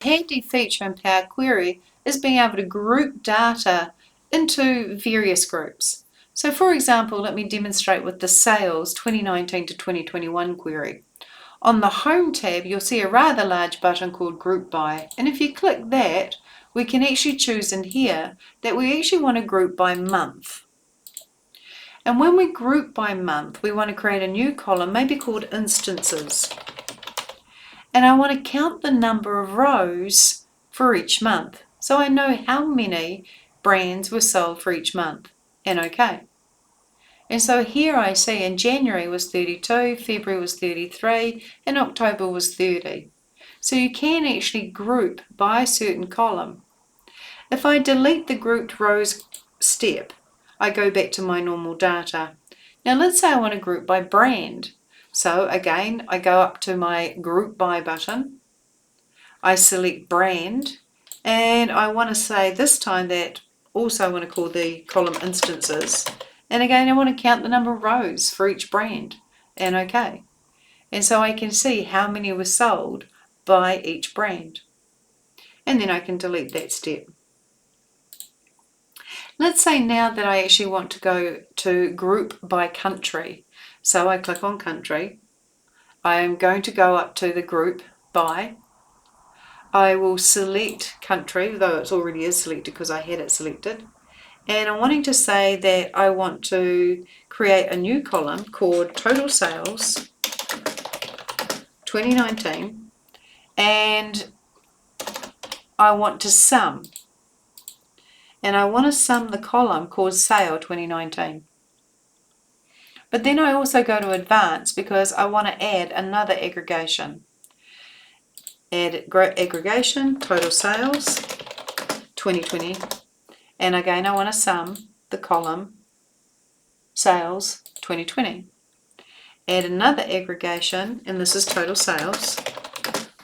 handy feature in Power Query is being able to group data into various groups. So for example, let me demonstrate with the sales 2019 to 2021 query. On the Home tab, you'll see a rather large button called Group By, and if you click that, we can actually choose in here that we actually want to group by month. And when we group by month, we want to create a new column, maybe called Instances. And I want to count the number of rows for each month, so I know how many brands were sold for each month, and OK. And so here I see in January was 32, February was 33, and October was 30. So you can actually group by a certain column. If I delete the grouped rows step, I go back to my normal data. Now let's say I want to group by brand. So again, I go up to my Group By button, I select Brand, and I want to say this time that also I want to call the column Instances. And again, I want to count the number of rows for each brand, and OK. And so I can see how many were sold by each brand. And then I can delete that step. Let's say now that I actually want to go to Group By Country. So I click on Country. I am going to go up to the Group By. I will select Country, though it already is selected because I had it selected. And I'm wanting to say that I want to create a new column called Total Sales 2019, and I want to sum. And I want to sum the column called Sale 2019. But then I also go to Advanced because I want to add another aggregation. Add aggregation, Total Sales 2020. And again, I want to sum the column Sales 2020. Add another aggregation, and this is Total Sales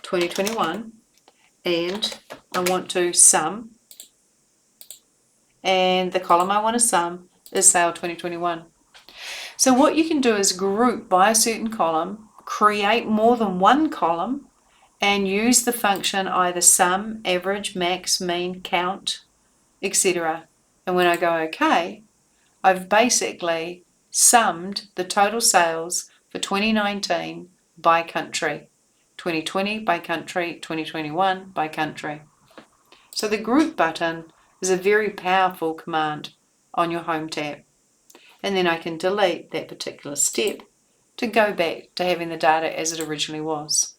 2021. And I want to sum, and the column I want to sum is Sale 2021. So what you can do is group by a certain column, create more than one column, and use the function either sum, average, max, mean, count, etc. And when I go OK, I've basically summed the total sales for 2019 by country, 2020 by country, 2021 by country. So the Group button is a very powerful command on your Home tab. And then I can delete that particular step to go back to having the data as it originally was.